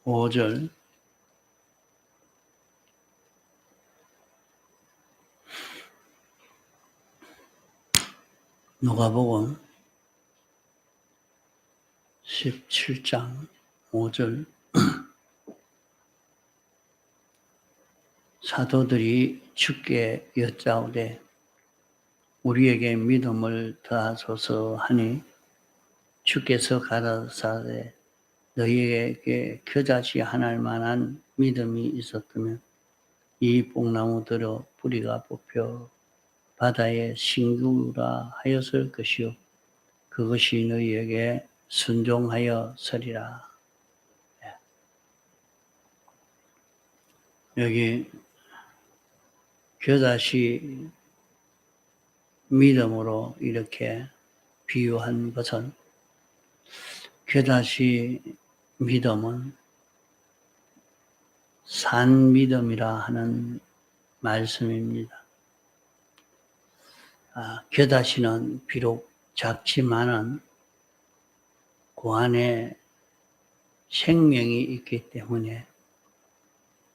5절 누가복음 17장 5절 사도들이 주께 여짜오되 우리에게 믿음을 더하소서 하니 주께서 가라사대 너희에게 겨자씨 하나일 만한 믿음이 있었다면 이 뽕나무들어 뿌리가 뽑혀 바다에 싱기우라 하였을 것이요 그것이 너희에게 순종하여 서리라. 여기 겨자씨 믿음으로 이렇게 비유한 것은 겨자씨 믿음은 산 믿음이라 하는 말씀입니다. 겨자씨는 비록 작지만은 그 안에 생명이 있기 때문에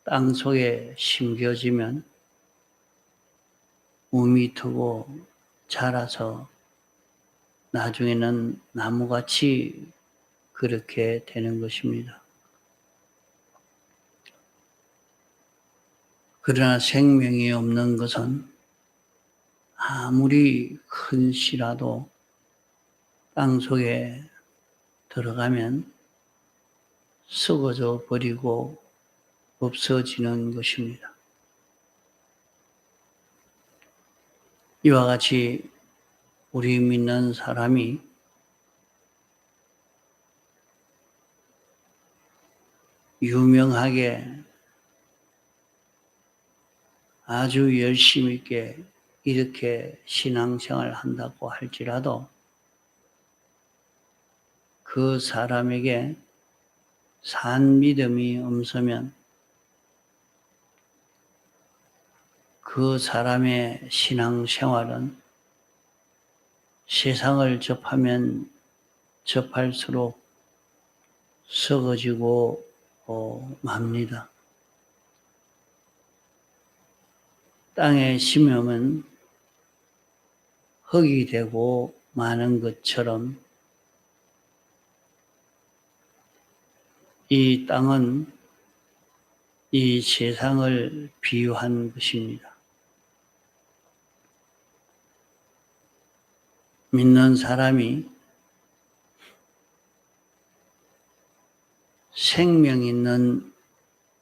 땅 속에 심겨지면 움이 트고 자라서 나중에는 나무같이 그렇게 되는 것입니다. 그러나 생명이 없는 것은 아무리 큰 씨라도 땅 속에 들어가면 썩어져 버리고 없어지는 것입니다. 이와 같이 우리 믿는 사람이 유명하게 아주 열심히 있게 이렇게 신앙생활을 한다고 할지라도 그 사람에게 산 믿음이 없으면 그 사람의 신앙생활은 세상을 접하면 접할수록 썩어지고 맙니다. 땅에 심으면 흙이 되고 마는 것처럼 이 땅은 이 세상을 비유한 것입니다. 믿는 사람이 생명 있는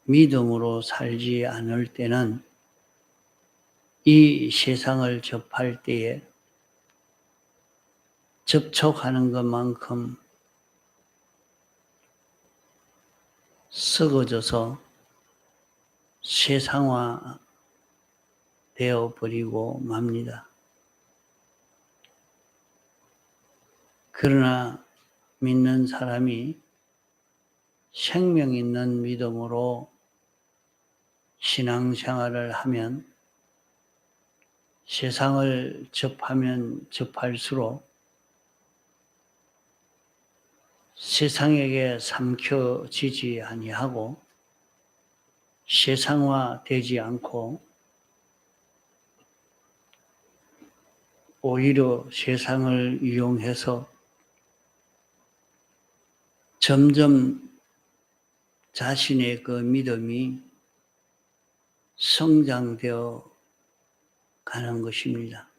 믿음으로 살지 않을 때는 이 세상을 접할 때에 접촉하는 것만큼 썩어져서 세상화 되어 버리고 맙니다. 그러나 믿는 사람이 생명 있는 믿음으로 신앙생활을 하면 세상을 접하면 접할수록 세상에게 삼켜지지 아니하고 세상화 되지 않고 오히려 세상을 이용해서 점점 자신의 그 믿음이 성장되어 가는 것입니다.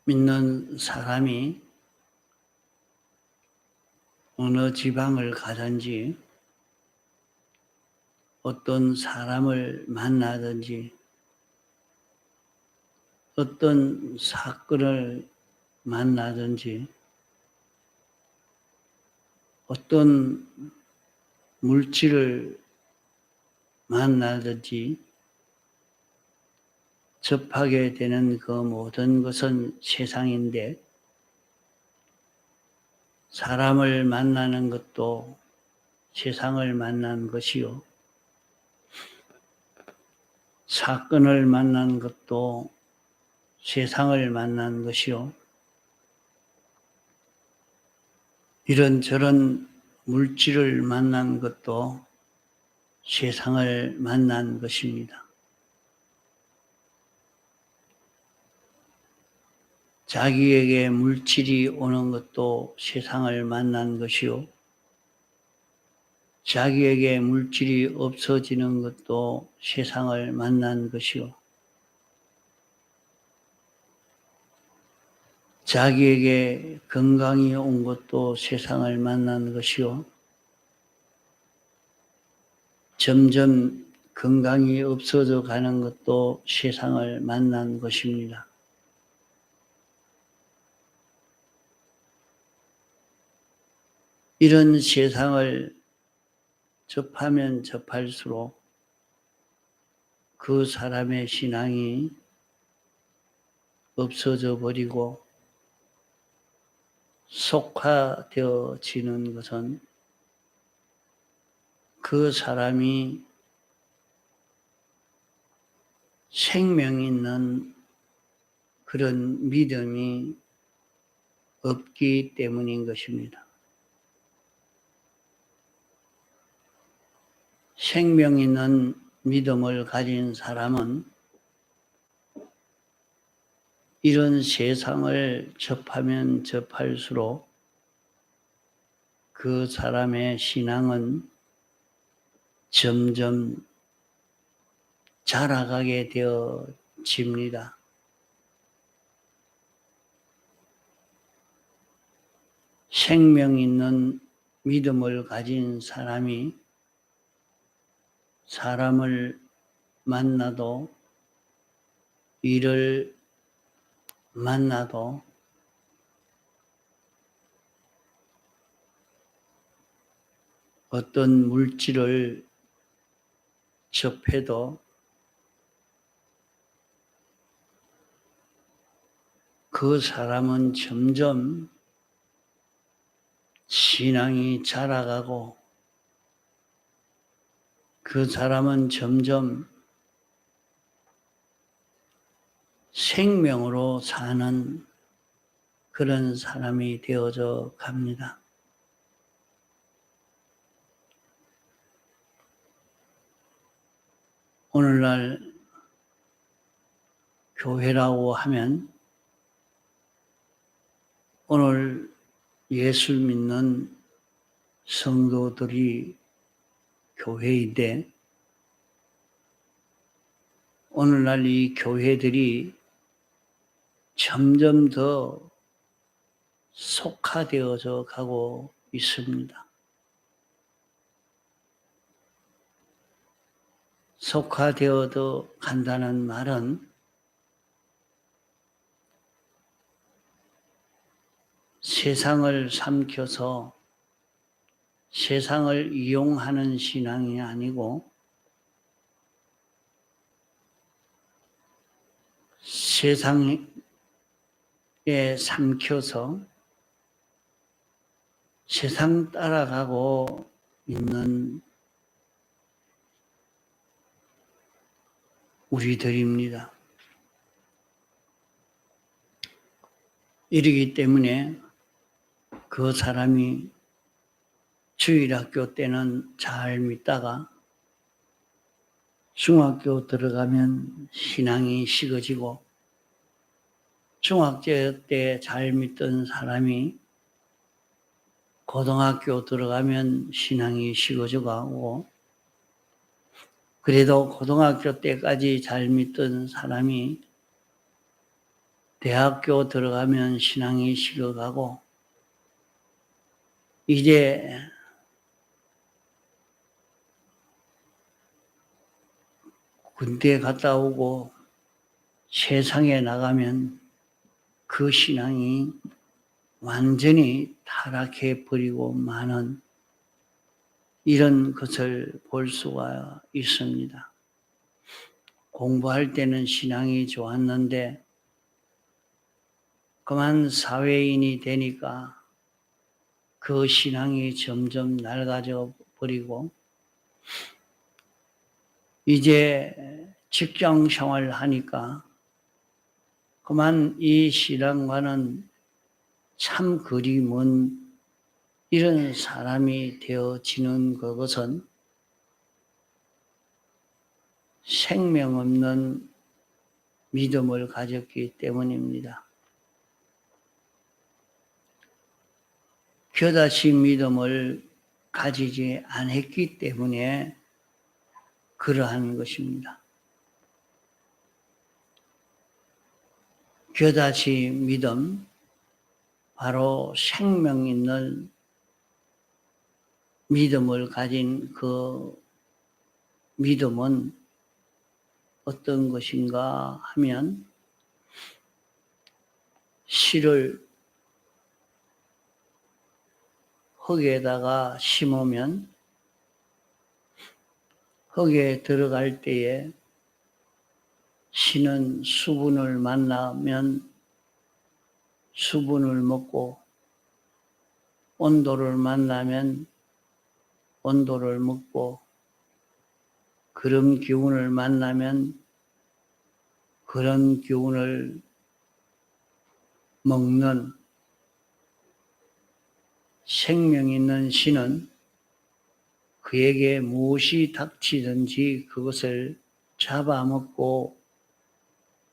믿는 사람이 어느 지방을 가든지 어떤 사람을 만나든지 어떤 사건을 만나든지 어떤 물질을 만나든지 접하게 되는 그 모든 것은 세상인데 사람을 만나는 것도 세상을 만난 것이요. 사건을 만난 것도 세상을 만난 것이요. 이런저런 물질을 만난 것도 세상을 만난 것입니다. 자기에게 물질이 오는 것도 세상을 만난 것이요. 자기에게 물질이 없어지는 것도 세상을 만난 것이요. 자기에게 건강이 온 것도 세상을 만난 것이요. 점점 건강이 없어져 가는 것도 세상을 만난 것입니다. 이런 세상을 접하면 접할수록 그 사람의 신앙이 없어져 버리고 속화되어지는 것은 그 사람이 생명 있는 그런 믿음이 없기 때문인 것입니다. 생명 있는 믿음을 가진 사람은 이런 세상을 접하면 접할수록 그 사람의 신앙은 점점 자라가게 되어집니다. 생명 있는 믿음을 가진 사람이 사람을 만나도 일을 만나도 어떤 물질을 접해도 그 사람은 점점 신앙이 자라가고 그 사람은 점점 생명으로 사는 그런 사람이 되어져 갑니다. 오늘날 교회라고 하면 오늘 예수 믿는 성도들이 교회인데 오늘날 이 교회들이 점점 더 속화되어져 가고 있습니다. 속화되어져 간다는 말은 세상을 삼켜서 세상을 이용하는 신앙이 아니고 세상에 삼켜서 세상 따라가고 있는 우리들입니다. 이러기 때문에 그 사람이 주일학교 때는 잘 믿다가 중학교 들어가면 신앙이 식어지고 중학교 때 잘 믿던 사람이 고등학교 들어가면 신앙이 식어져 가고 그래도 고등학교 때까지 잘 믿던 사람이 대학교 들어가면 신앙이 식어가고 이제 군대 갔다 오고 세상에 나가면 그 신앙이 완전히 타락해 버리고 마는 이런 것을 볼 수가 있습니다. 공부할 때는 신앙이 좋았는데 그만 사회인이 되니까 그 신앙이 점점 낡아져 버리고 이제 직장 생활을 하니까 그만 이 신앙과는 참 거리 먼 이런 사람이 되어지는 그것은 생명 없는 믿음을 가졌기 때문입니다. 겨다시 믿음을 가지지 않았기 때문에 그러한 것입니다. 겨다시 믿음, 바로 생명 있는 믿음을 가진 그 믿음은 어떤 것인가 하면 씨를 흙에다가 심으면 흙에 들어갈 때에 씨는 수분을 만나면 수분을 먹고 온도를 만나면 온도를 먹고 그런 기운을 만나면 그런 기운을 먹는 생명 있는 씨는 그에게 무엇이 닥치든지 그것을 잡아먹고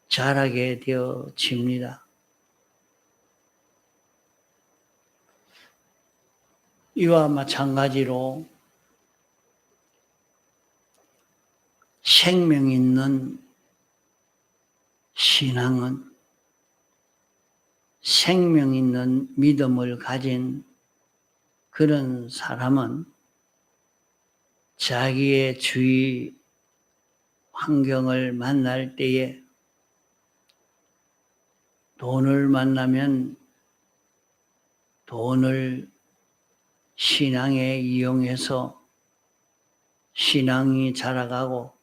자라게 되어집니다. 이와 마찬가지로 생명 있는 신앙은 생명 있는 믿음을 가진 그런 사람은 자기의 주위 환경을 만날 때에 돈을 만나면 돈을 신앙에 이용해서 신앙이 자라가고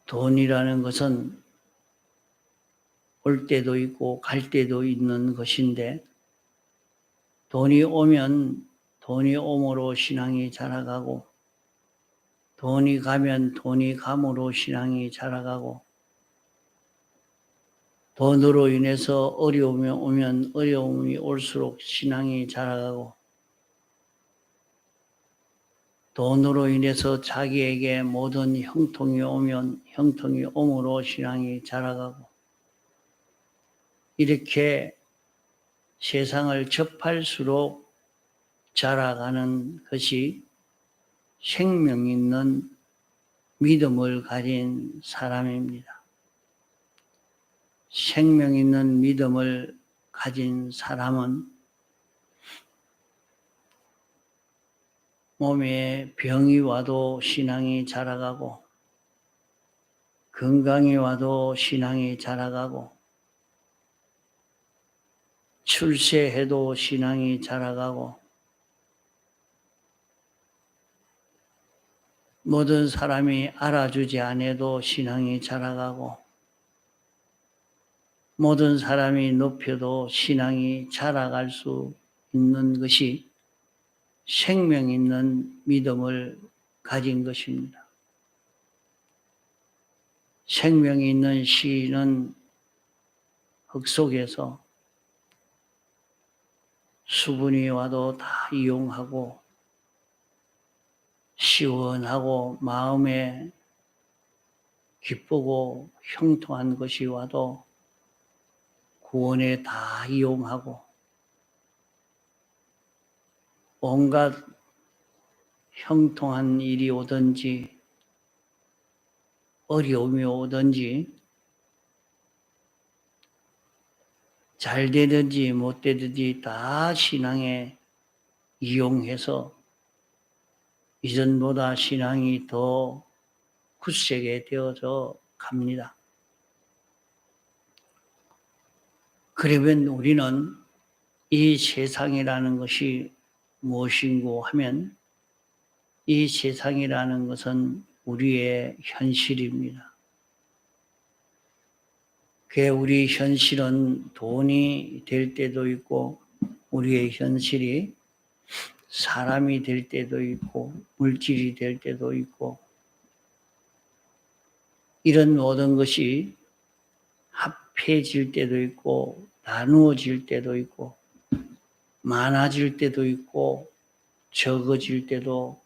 돈이라는 것은 올 때도 있고 갈 때도 있는 것인데 돈이 오면 돈이 옴으로 신앙이 자라가고 돈이 가면 돈이 감으로 신앙이 자라가고 돈으로 인해서 어려움이 오면 어려움이 올수록 신앙이 자라가고 돈으로 인해서 자기에게 모든 형통이 오면 형통이 옴으로 신앙이 자라가고 이렇게 세상을 접할수록 자라가는 것이 생명 있는 믿음을 가진 사람입니다. 생명 있는 믿음을 가진 사람은 몸에 병이 와도 신앙이 자라가고 건강이 와도 신앙이 자라가고 출세해도 신앙이 자라가고 모든 사람이 알아주지 않아도 신앙이 자라가고 모든 사람이 높여도 신앙이 자라갈 수 있는 것이 생명 있는 믿음을 가진 것입니다. 생명이 있는 씨는 흙 속에서 수분이 와도 다 이용하고 시원하고 마음에 기쁘고 형통한 것이 와도 구원에 다 이용하고 온갖 형통한 일이 오든지 어려움이 오든지 잘 되든지 못 되든지 다 신앙에 이용해서 이전보다 신앙이 더 굳세게 되어져 갑니다. 그러면 우리는 이 세상이라는 것이 무엇인고 하면 이 세상이라는 것은 우리의 현실입니다. 우리 현실은 돈이 될 때도 있고 우리의 현실이 사람이 될 때도 있고 물질이 될 때도 있고 이런 모든 것이 합해질 때도 있고 나누어질 때도 있고 많아질 때도 있고 적어질 때도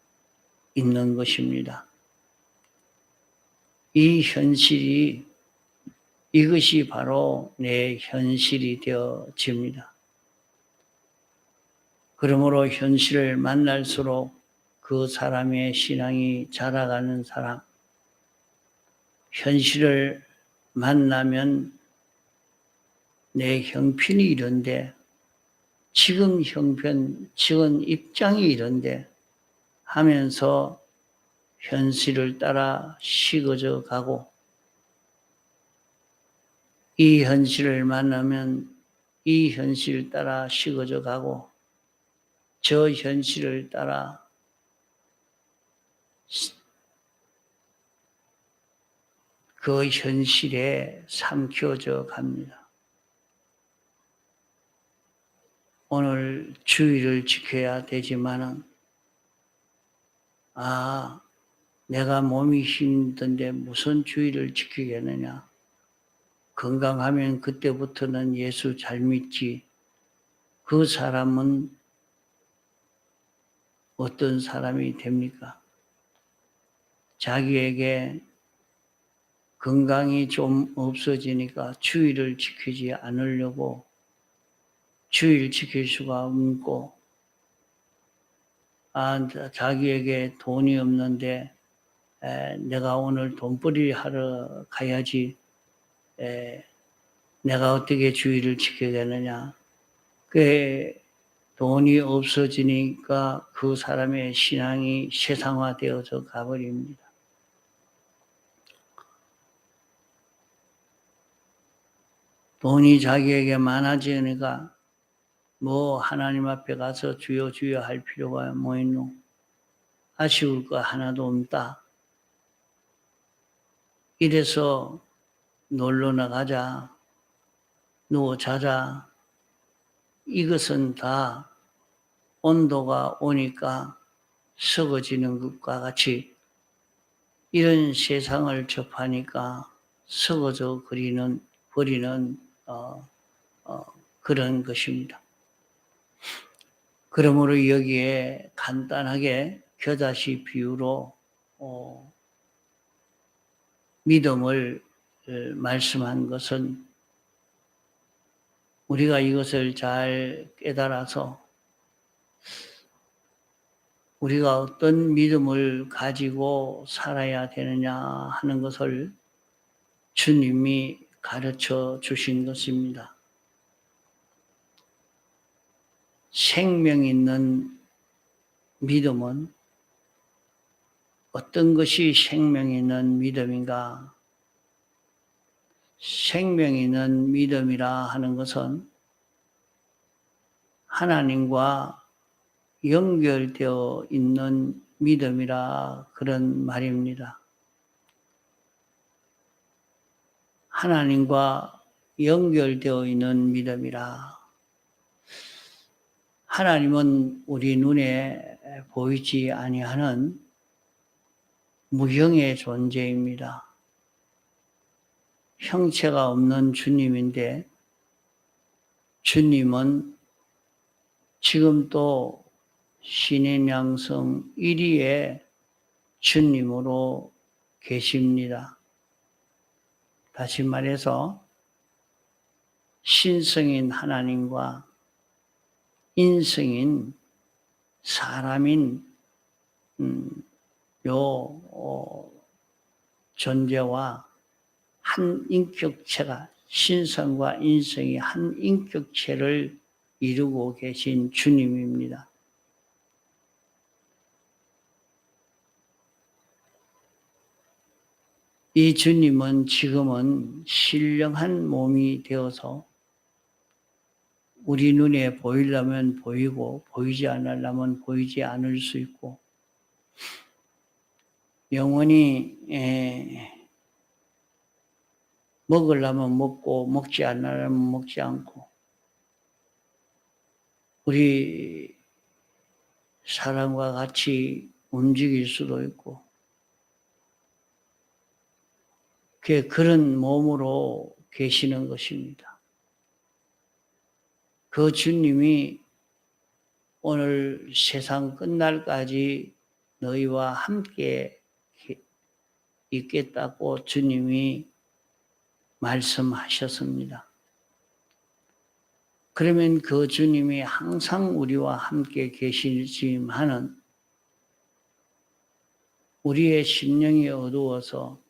있는 것입니다. 이 현실이 이것이 바로 내 현실이 되어집니다. 그러므로 현실을 만날수록 그 사람의 신앙이 자라가는 사람, 현실을 만나면 내 형편이 이런데, 지금 형편, 지금 입장이 이런데 하면서 현실을 따라 식어져 가고, 이 현실을 만나면 이 현실을 따라 식어져 가고, 저 현실을 따라 그 현실에 삼켜져 갑니다. 오늘 주의를 지켜야 되지만은, 내가 몸이 힘든데 무슨 주의를 지키겠느냐. 건강하면 그때부터는 예수 잘 믿지. 그 사람은 어떤 사람이 됩니까? 자기에게 건강이 좀 없어지니까 주의를 지키지 않으려고 주의를 지킬 수가 없고, 자기에게 돈이 없는데 내가 오늘 돈벌이 하러 가야지, 내가 어떻게 주의를 지키겠느냐. 그 돈이 없어지니까 그 사람의 신앙이 세상화되어서 가버립니다. 돈이 자기에게 많아지니까 하나님 앞에 가서 주여 주여 할 필요가 뭐 있노? 아쉬울 거 하나도 없다. 이래서 놀러 나가자, 누워 자자. 이것은 다 온도가 오니까 썩어지는 것과 같이 이런 세상을 접하니까 썩어져 버리는 그런 것입니다. 그러므로 여기에 간단하게 겨자씨 비유로 믿음을 말씀한 것은, 우리가 이것을 잘 깨달아서 우리가 어떤 믿음을 가지고 살아야 되느냐 하는 것을 주님이 가르쳐 주신 것입니다. 생명 있는 믿음은 어떤 것이 생명 있는 믿음인가? 생명 있는 믿음이라 하는 것은 하나님과 연결되어 있는 믿음이라 그런 말입니다. 하나님과 연결되어 있는 믿음이라. 하나님은 우리 눈에 보이지 아니하는 무형의 존재입니다. 형체가 없는 주님인데, 주님은 지금도 신인 양성 1위의 주님으로 계십니다. 다시 말해서 신성인 하나님과 인성인 사람인 존재와 한 인격체가, 신성과 인성이 한 인격체를 이루고 계신 주님입니다. 이 주님은 지금은 신령한 몸이 되어서 우리 눈에 보이려면 보이고 보이지 않으려면 보이지 않을 수 있고, 영원히 먹으려면 먹고 먹지 않으려면 먹지 않고, 우리 사람과 같이 움직일 수도 있고, 그런 몸으로 계시는 것입니다. 그 주님이 오늘 세상 끝날까지 너희와 함께 있겠다고 주님이 말씀하셨습니다. 그러면 그 주님이 항상 우리와 함께 계시지만은 우리의 심령이 어두워서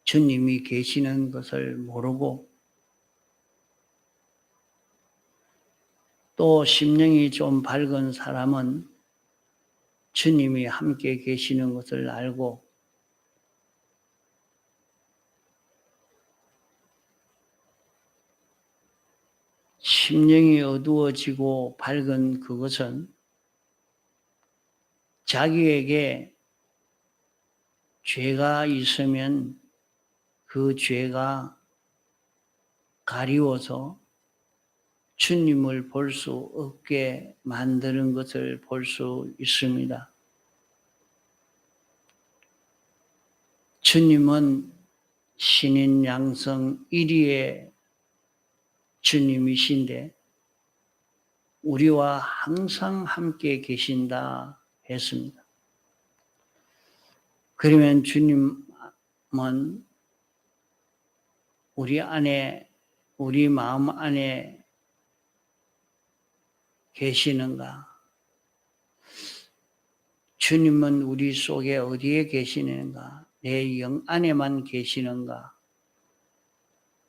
주님이 계시는 것을 모르고 또 심령이 좀 밝은 사람은 주님이 함께 계시는 것을 알고 심령이 어두워지고 밝은 그것은 자기에게 죄가 있으면 그 죄가 가리워서 주님을 볼 수 없게 만드는 것을 볼 수 있습니다. 주님은 신인 양성 1위의 주님이신데 우리와 항상 함께 계신다 했습니다. 그러면 주님은 우리 안에, 우리 마음 안에 계시는가? 주님은 우리 속에 어디에 계시는가? 내 영 안에만 계시는가?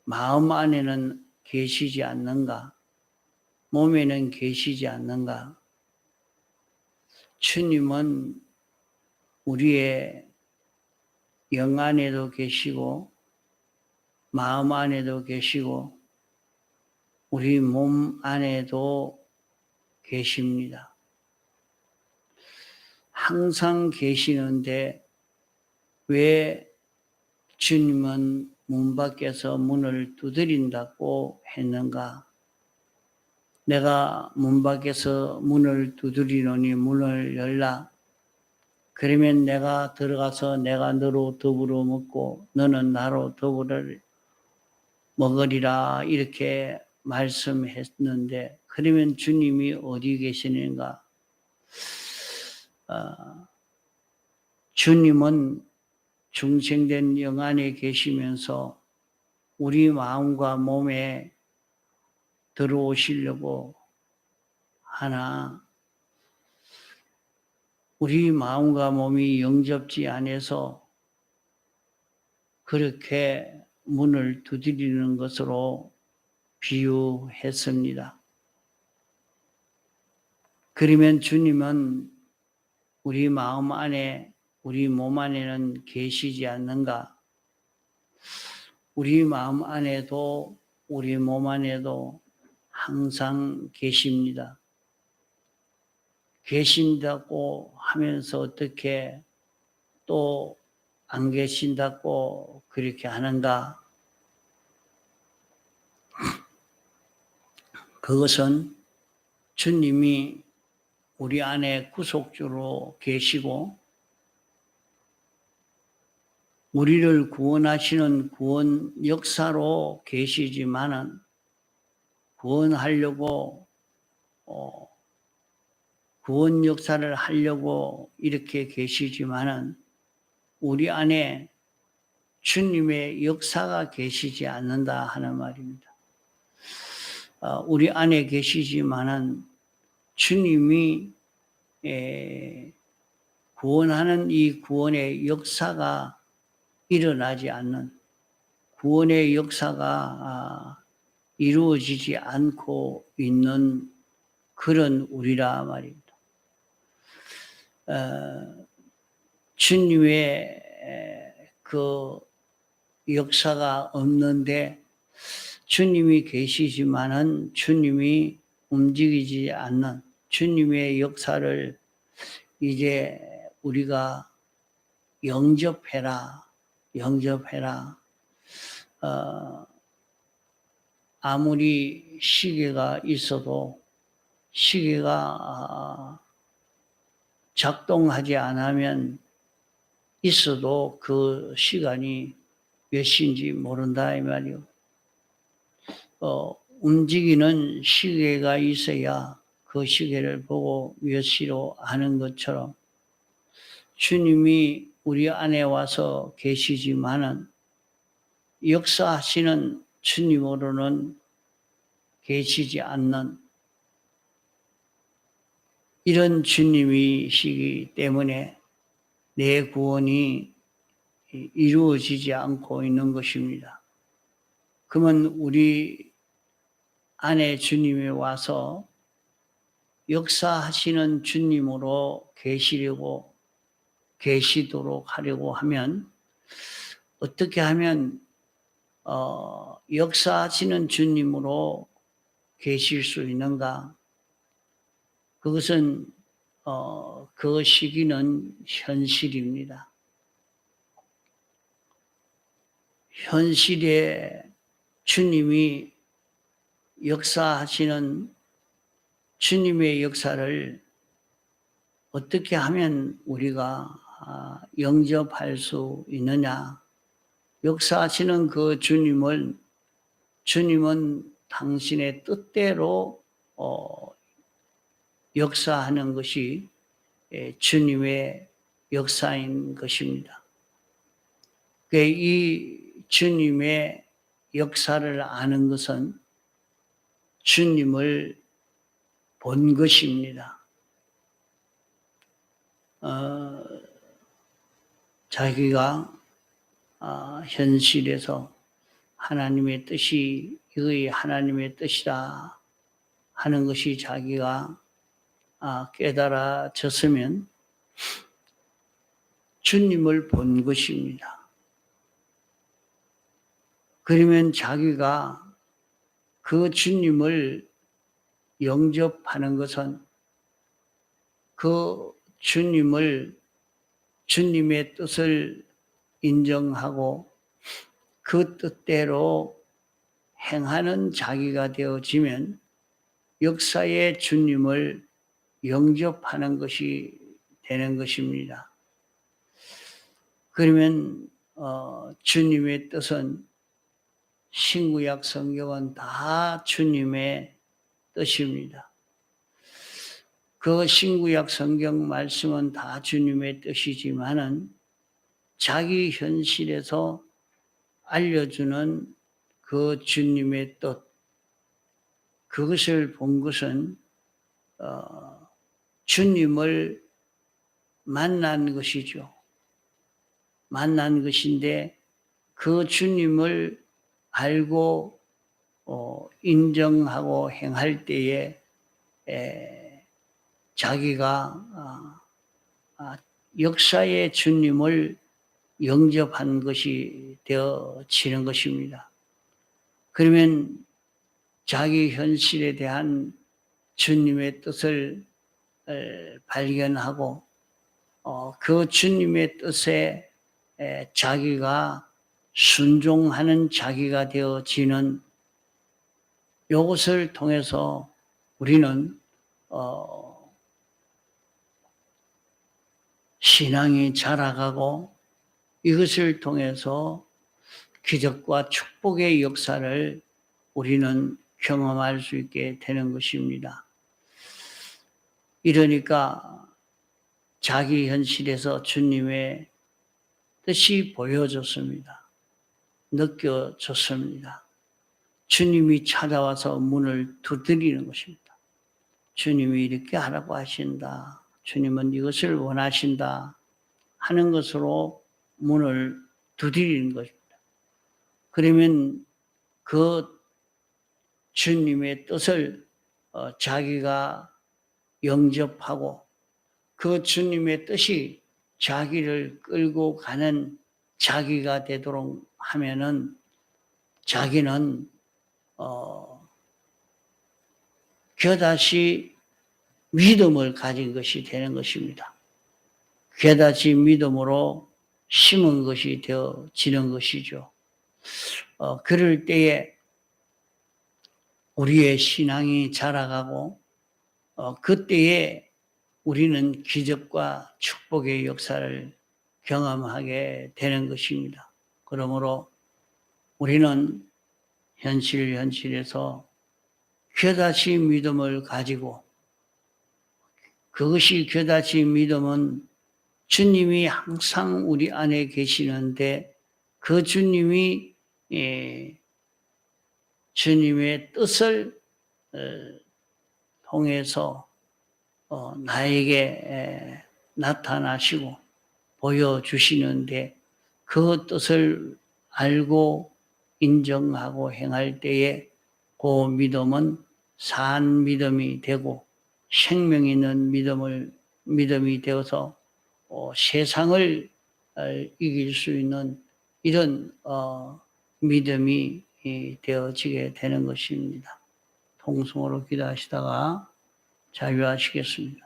마음 안에는 계시지 않는가? 몸에는 계시지 않는가? 주님은 우리의 영 안에도 계시고 마음 안에도 계시고 우리 몸 안에도 계십니다. 항상 계시는데 왜 주님은 문 밖에서 문을 두드린다고 했는가? 내가 문 밖에서 문을 두드리노니 문을 열라. 그러면 내가 들어가서 내가 너로 더불어 먹고 너는 나로 더불어 먹으리라 이렇게 말씀했는데 그러면 주님이 어디 계시는가? 주님은 중생된 영 안에 계시면서 우리 마음과 몸에 들어오시려고 하나 우리 마음과 몸이 영접지 않아서 그렇게 문을 두드리는 것으로 비유했습니다. 그러면 주님은 우리 마음 안에 우리 몸 안에는 계시지 않는가? 우리 마음 안에도 우리 몸 안에도 항상 계십니다. 계신다고 하면서 어떻게 또 안 계신다고 그렇게 하는가? 그것은 주님이 우리 안에 구속주로 계시고 우리를 구원하시는 구원 역사로 계시지만은 구원하려고 구원 역사를 하려고 이렇게 계시지만은 우리 안에 주님의 역사가 계시지 않는다 하는 말입니다. 우리 안에 계시지만은 주님이 구원하는 이 구원의 역사가 일어나지 않는 구원의 역사가 이루어지지 않고 있는 그런 우리라 말입니다. 주님의 그 역사가 없는데 주님이 계시지만은 주님이 움직이지 않는 주님의 역사를 이제 우리가 영접해라. 아무리 시계가 있어도 시계가 작동하지 않으면 있어도 그 시간이 몇 시인지 모른다 이 말이요. 움직이는 시계가 있어야 그 그 시계를 보고 몇 시로 하는 것처럼 주님이 우리 안에 와서 계시지만은 역사하시는 주님으로는 계시지 않는 이런 주님이시기 때문에 내 구원이 이루어지지 않고 있는 것입니다. 그러면 우리 안에 주님이 와서 역사하시는 주님으로 계시도록 하려고 하면 어떻게 하면 역사하시는 주님으로 계실 수 있는가? 그것은 그 시기는 현실입니다. 현실에 주님이 역사하시는 주님의 역사를 어떻게 하면 우리가 영접할 수 있느냐? 역사하시는 그 주님은 당신의 뜻대로 역사하는 것이 주님의 역사인 것입니다. 이 주님의 역사를 아는 것은 주님을 본 것입니다. 자기가 현실에서 하나님의 뜻이 이것이 하나님의 뜻이다 하는 것이 자기가 깨달아졌으면 주님을 본 것입니다. 그러면 자기가 그 주님을 영접하는 것은 그 주님의 뜻을 인정하고 그 뜻대로 행하는 자기가 되어지면 역사의 주님을 영접하는 것이 되는 것입니다. 그러면 주님의 뜻은 신구약 성경은 다 주님의 뜻입니다. 그 신구약 성경 말씀은 다 주님의 뜻이지만은 자기 현실에서 알려주는 그 주님의 뜻, 그것을 본 것은 주님을 만난 것이죠. 만난 것인데 그 주님을 알고 인정하고 행할 때에 자기가 역사의 주님을 영접한 것이 되어지는 것입니다. 그러면 자기 현실에 대한 주님의 뜻을 발견하고 그 주님의 뜻에 자기가 순종하는 자기가 되어지는 이것을 통해서 우리는 신앙이 자라가고 이것을 통해서 기적과 축복의 역사를 우리는 경험할 수 있게 되는 것입니다. 이러니까 자기 현실에서 주님의 뜻이 보여졌습니다. 느껴졌습니다. 주님이 찾아와서 문을 두드리는 것입니다. 주님이 이렇게 하라고 하신다. 주님은 이것을 원하신다. 하는 것으로 문을 두드리는 것입니다. 그러면 그 주님의 뜻을 자기가 영접하고 그 주님의 뜻이 자기를 끌고 가는 자기가 되도록 하면은 자기는 겨다시 믿음을 가진 것이 되는 것입니다. 겨다시 믿음으로 심은 것이 되어지는 것이죠. 그럴 때에 우리의 신앙이 자라가고 그때에 우리는 기적과 축복의 역사를 경험하게 되는 것입니다. 그러므로 우리는 현실에서 겨다시 믿음을 가지고 그것이 겨자씨 믿음은 주님이 항상 우리 안에 계시는데 그 주님이 주님의 뜻을 통해서 나에게 나타나시고 보여주시는데 그 뜻을 알고 인정하고 행할 때에 그 믿음은 산 믿음이 되고 생명 있는 믿음이 되어서 세상을 이길 수 있는 이런 믿음이 되어지게 되는 것입니다. 통성으로 기도하시다가 자유하시겠습니다.